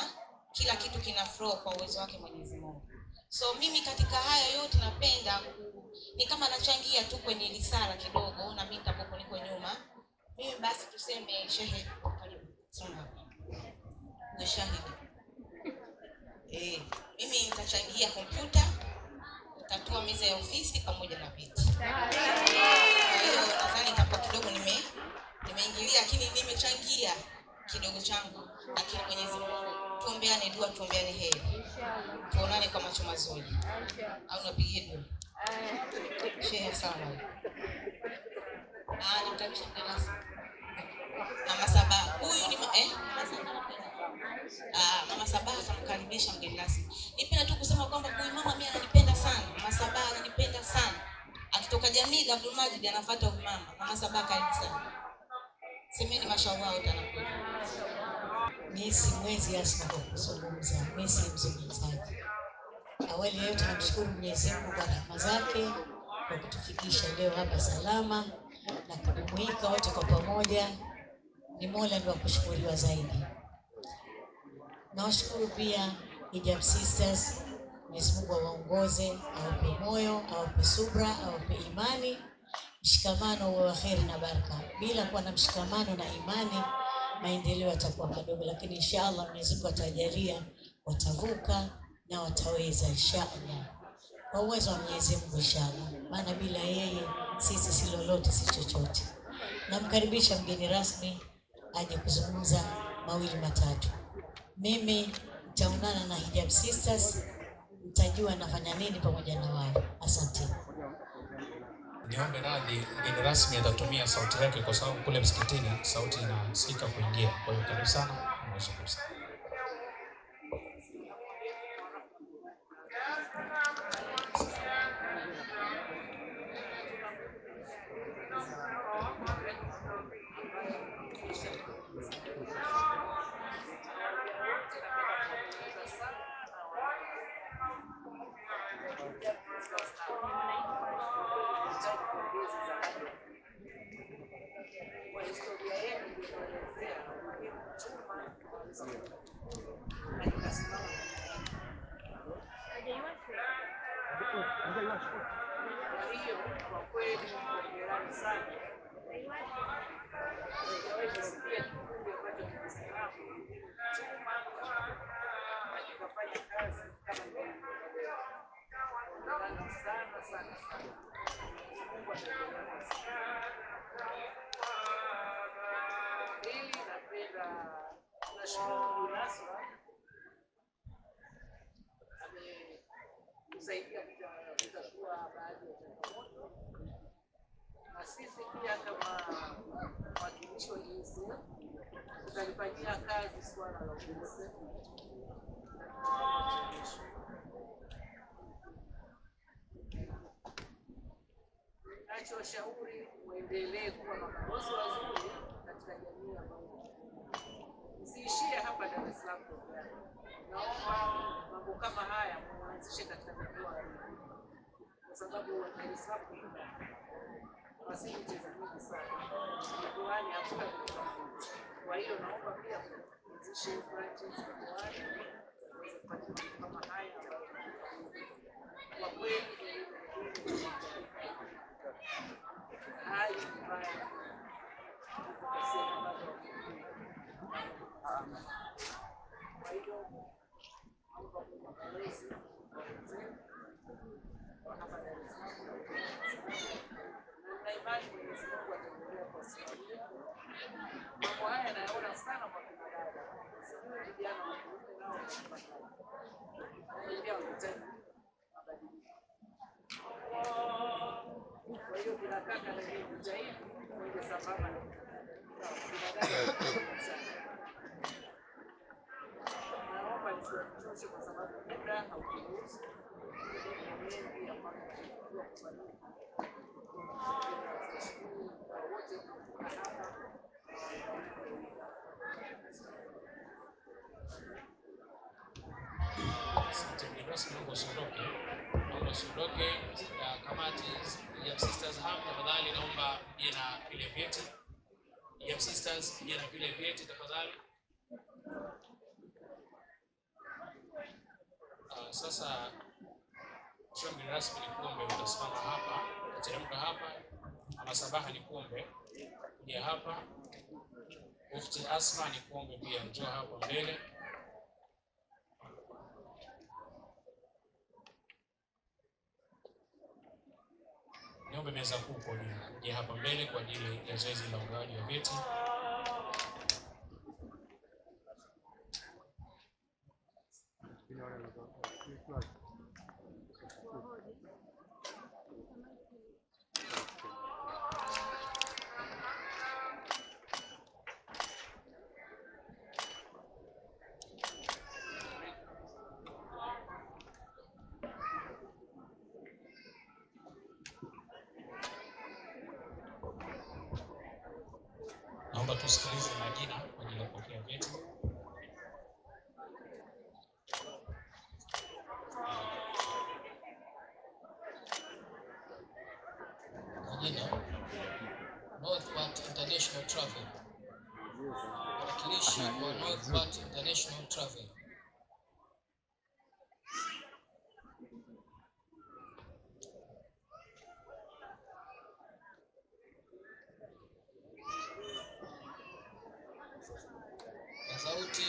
Speaker 11: kila kitu kina flow kwa uwezo wake Mwenyezi Mungu. So mimi katika haya yote napenda ni kama nachangia tu kwenye risala kidogo, na mimi nitapokuwa niko nyuma. Mimi basi tuseme shehe karibu sana. Ni shahidi. Mimi nitachangia kompyuta, nitatoa meza ya ofisi pamoja na viti. Kwa hiyo nadhani nitakuwa kidogo nimeingilia, lakini nimechangia kidogo changu. Lakini Mwenyezi Mungu tuombeane dua, tuombeane heri. Tuonane kwa macho mazuri. Au napigie dua. Shehe sana. Nitamsha mkanasi. Mama Sabah. Huyu ni Mama Sabah akamkaribisha mgeni rasmi. Nipenda tu kusema kwamba huyu mama mimi ananipenda sana. Mama Sabah ananipenda sana. Akitoka jamii Abdul Majid anafuata huyu mama. Mama Sabah karibu sana. Semeni mashallah utanakuja.
Speaker 8: Mimi si mwezi Asma kwa kuzungumza. Mimi si mzungumzaji. Awali yote namshukuru Mwenyezi Mungu kwa rehema zake kwa kutufikisha leo hapa salama na kujumuika wote kwa pamoja. Ni Mola ndiye kushukuriwa zaidi. Nawashukuru pia Hijab Sisters. Mwenyezi Mungu awaongoze, awape moyo, awape subra, awape imani, mshikamano wa kheri na baraka. Bila kuwa na mshikamano na imani, maendeleo yatakuwa madogo, lakini inshallah Mwenyezi Mungu atajalia watavuka na wataweza inshallah. Kwa uwezo wa Mwenyezi Mungu inshallah. Maana bila yeye sisi si lolote, si chochote. Namkaribisha mgeni rasmi aje kuzungumza mawili matatu. Mimi nitaonana na Hijab Sisters, nitajua nafanya nini pamoja na wao. Asante.
Speaker 2: Niombe radhi, mgeni rasmi atatumia sauti yake kwa sababu kule msikitini sauti inasikika kuingia. Kwa hiyo karibu sana, mzungumze.
Speaker 14: kusaidia kutatua baadhi ya changamoto, na sisi pia kama watumishi wa UNICEF tutalifanyia kazi swala la UNICEF. Nachoshauri muendelee kuwa mabalozi wazuri katika jamii ambayo msiishie hapa Dar es Salaam pekee yake. Naomba mambo kama haya muanzishe katika mikoa, kwa sababu Dar es Salaam facilities nyingi sana, mikoani hakuna vitu. Kwa hiyo naomba pia muanzishe branches mikoani kupata mambo kama haya ambayo kwa kweli hali mbaya hapa. Kwa hiyo naomba walezi wa hapa Dar es Salaam na imani Mwenyezi Mungu ataendelea kuwasimamia. Mambo haya nayaona sana kwa kina dada, vijana wa kiume nao pia wanahitaji mabadiliko. Kwa hiyo kila kaka na kujitahidi kwenda sambamba na kina dada sana. Naomba nisiwachoshwe kwa sababu muda hauruhusu mengi ambayo tunatakiwa kufanyika.
Speaker 2: Usiondoke. Kamati ya Sisters Hub tafadhali naomba mje na vile vyeti. Ya Sisters mje na vile vyeti tafadhali. Sasa mgeni rasmi ni kuombe utasimama hapa, uteremka hapa. Ama Sabaha ni kuombe kuja hapa. Mufti Asma ni kuombe pia njoo hapa mbele. Niombe meza kuu kwa nyuma kuja hapa mbele kwa ajili ya zoezi la ugawaji wa vyeti. Naomba tusikilize majina kwa ajili ya kupokea vyeti. Majina Northpart International Travel. Wakilishi wa Northpart International Travel. Sauti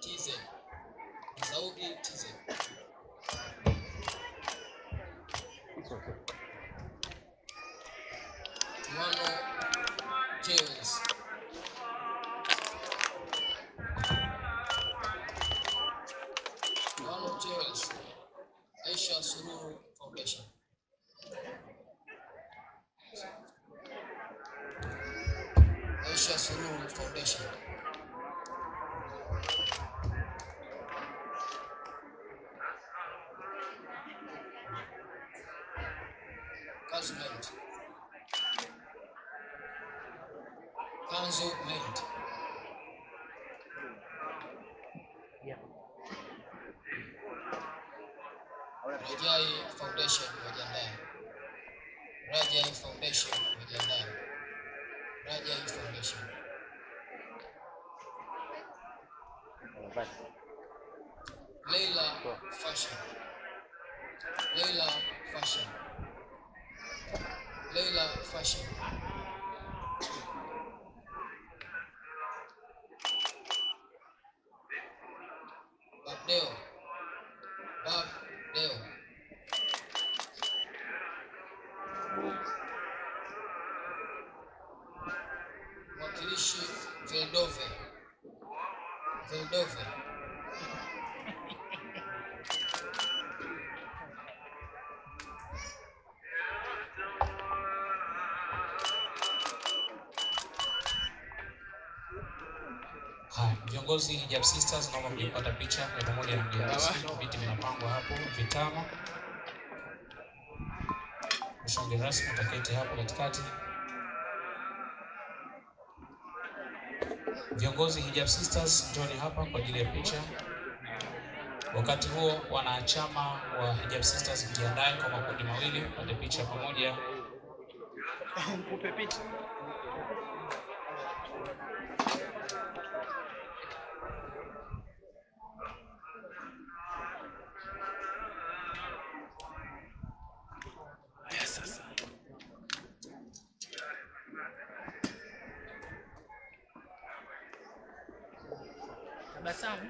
Speaker 2: TZ. Sauti TZ. Tuano James. Tuano James. Aisha Sururu Foundation. Aisha Sururu Foundation. Kanzo Mint. Rajai Foundation wajiandae. Rajai Foundation wajiandae. Rajai Foundation. Leila Fashion. Leila Fashion. Leila Fashion. Babdeo. Babdeo. Wakilishi Veldove. Veldove. Viongozi Hijab Sisters naomba mjipata picha ya pamoja na mgeni rasmi. Viti vinapangwa hapo vitano. Mgeni rasmi ataketi hapo katikati. Viongozi Hijab Sisters njoni hapa kwa ajili ya picha. Wakati huo wanachama wa Hijab Sisters mjiandae kwa makundi mawili pate picha pamoja. Mkupe picha.
Speaker 15: Tabasamu.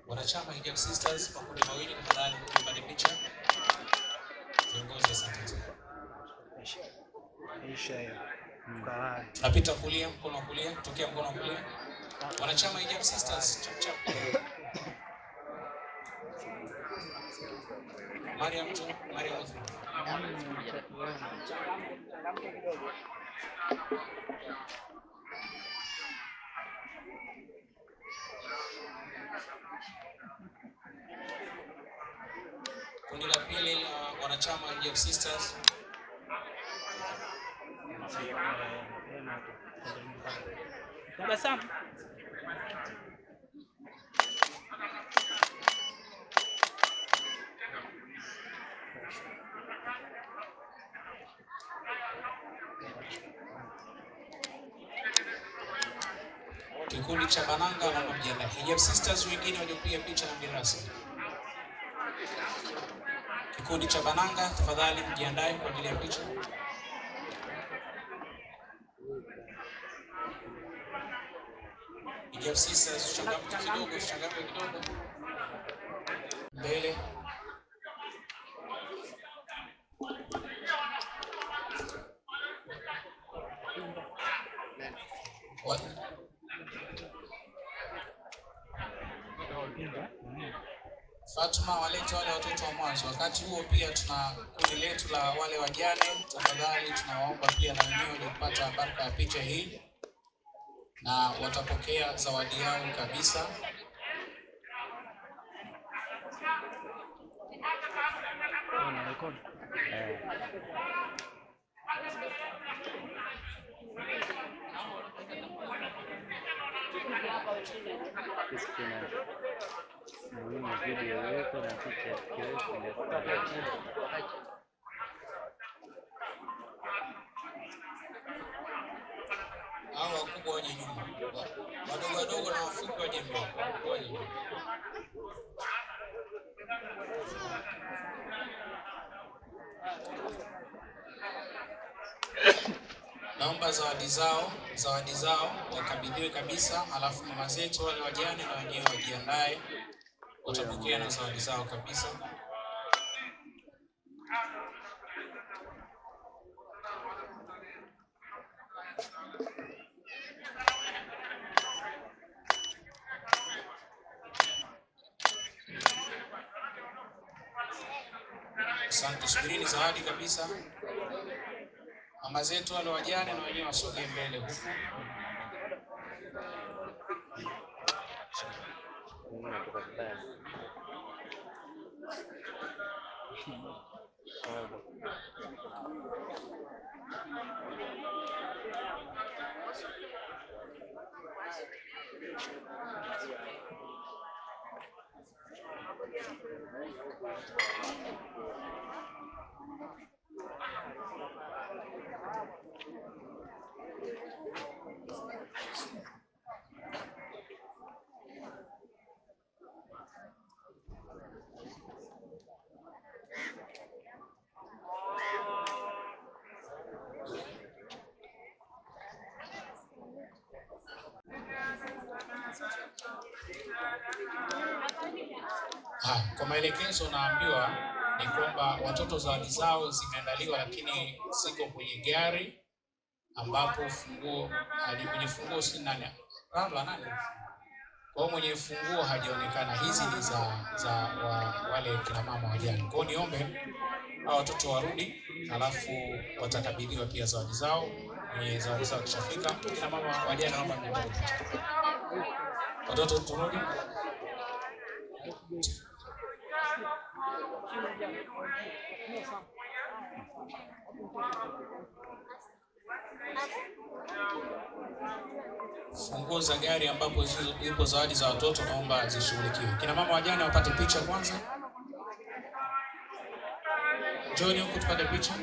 Speaker 2: Wanachama Hijab Sisters makundi mawili tafadhali tupate picha. Viongozi asante. Tunapita kulia, mkono wa kulia, tokea mkono wa kulia. Wanachama Hijab Sisters chap chap. Mariam. Kundi la pili la wanachama Hijab Sisters.
Speaker 15: Tabasamu.
Speaker 2: Kikundi cha Bananga na Mjanda. Hijab Sisters wengine waliopiga picha na mgeni rasmi. Kikundi cha Bananga tafadhali mjiandae kwa ajili ya picha. Hijab Sisters changamka kidogo. Mbele. Fatuma walete wale watoto wa mwanzo. Wakati huo pia tuna kundi letu la wale wajane. Tafadhali tunawaomba pia na wenyewe kupata baraka ya picha hii. Na watapokea zawadi yao kabisa. Hao wakubwa waje nyuma. Wadogo na wafupi waje mbele. Naomba zawadi zao wakabidhiwe kabisa, alafu mama zetu wale wajane na wenyewe wajiandae. Watapokea na zawadi zao kabisa. Asante, subirini zawadi kabisa. Mama zetu wale wajane na wenyewe wasogee mbele huku. Kwa maelekezo naambiwa ni kwamba watoto zawadi zao zimeandaliwa, lakini ziko kwenye gari ambapo mwenye funguo si nani? Nani? Kwa mwenye funguo hajaonekana. Hizi ni za wale kina mama wajane. Kwa niombe hao watoto warudi, alafu watakabidhiwa pia zawadi zao. Mwenye zawadi zao kishafika, kina mama wajane naomba mnirudi. Watoto turudi. Funguo za gari ambapo zipo zawadi za watoto naomba zishughulikiwe. Kina mama wajane wapate picha kwanza. Njoni huku tupate picha.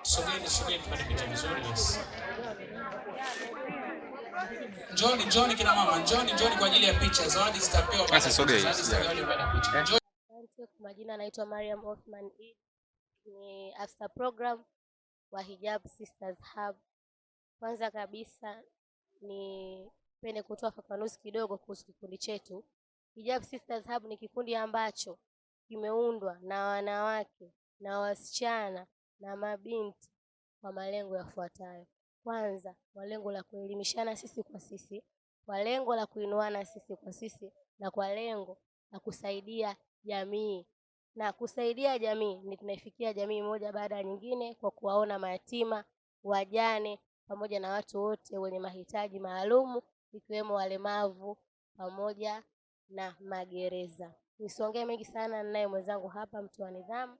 Speaker 2: Sogeni tupate picha vizuri. Yes. Njoni kina mama, njoni kwa ajili ya picha. Zawadi zitapewa baada ya picha. Zawadi baada ya picha.
Speaker 9: Asante. Kwa majina naitwa Mariam Othman Eid, ni after program wa Hijab Sisters Hub. Kwanza kabisa nipende kutoa fafanuzi kidogo kuhusu kikundi chetu. Hijab Sisters Hub ni kikundi ambacho kimeundwa na wanawake na wasichana na mabinti kwa malengo yafuatayo. Kwanza, kwa lengo la kuelimishana sisi kwa sisi, kwa lengo la kuinuana sisi kwa sisi, na kwa lengo la kusaidia jamii. Na kusaidia jamii ni tunaifikia jamii moja baada ya nyingine kwa kuwaona mayatima, wajane pamoja na watu wote wenye mahitaji maalumu ikiwemo walemavu pamoja na magereza. Nisiongee mengi sana, ninaye mwenzangu hapa, mtu wa nidhamu,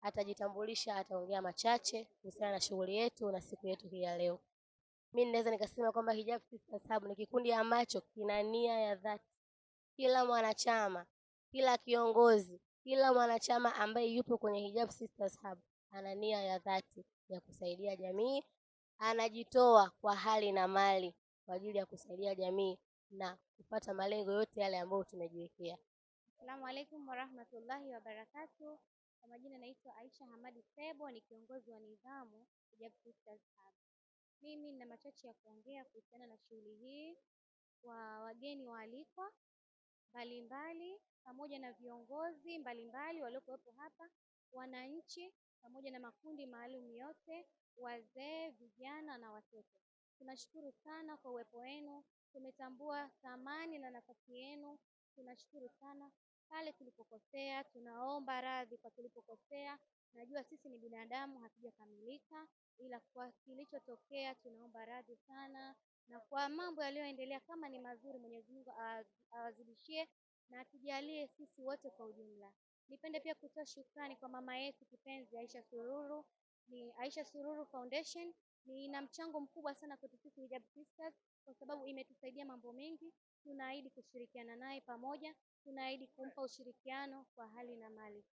Speaker 9: atajitambulisha, ataongea machache kuhusiana na shughuli yetu na siku yetu hii ya leo. Mimi naweza nikasema kwamba Hijab Sisters Hub ni kikundi ambacho kina nia ya dhati. Kila mwanachama, kila kiongozi, kila mwanachama ambaye yupo kwenye Hijab Sisters Hub ana nia ya dhati ya kusaidia jamii, anajitoa kwa hali na mali kwa ajili ya kusaidia jamii na kupata malengo yote yale ambayo tumejiwekea.
Speaker 15: Asalamu alaykum warahmatullahi wabarakatuh. Kwa majina naitwa Aisha Hamadi Sebo, ni kiongozi wa nidhamu Hijab Sisters Hub. Mimi nina machache ya kuongea kuhusiana na shughuli hii kwa wageni waalikwa mbalimbali pamoja na viongozi mbalimbali waliokuwepo hapa, wananchi pamoja na makundi maalum yote, wazee, vijana na watoto. Tunashukuru sana kwa uwepo wenu. Tumetambua thamani na nafasi yenu. Tunashukuru sana. Pale tulipokosea tunaomba radhi kwa tulipokosea. Najua sisi ni binadamu, hatujakamilika, ila kwa kilichotokea tunaomba radhi sana, na kwa mambo yaliyoendelea kama ni mazuri Mwenyezi Mungu awazidishie na atujalie sisi wote kwa ujumla. Nipende pia kutoa shukrani kwa mama yetu kipenzi Aisha Sururu. Ni Aisha Sururu Foundation ina mchango mkubwa sana kwetu sisi Hijab Sisters kwa sababu imetusaidia mambo mengi. Tunaahidi kushirikiana naye pamoja, tunaahidi kumpa ushirikiano kwa hali na mali.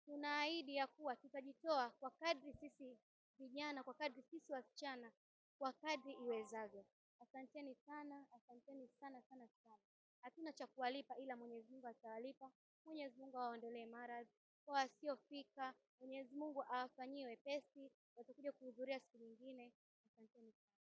Speaker 15: Tunaahidi ya kuwa tutajitoa kwa kadri sisi vijana, kwa kadri sisi wasichana, kwa kadri iwezavyo. Asanteni sana, asanteni sana sana sana. Hatuna cha kuwalipa ila Mwenyezi Mungu atawalipa. Mwenyezi Mungu awaondolee maradhi kwa wasiofika. Mwenyezi Mungu awafanyie wepesi, watakuja kuhudhuria siku nyingine. Asanteni sana.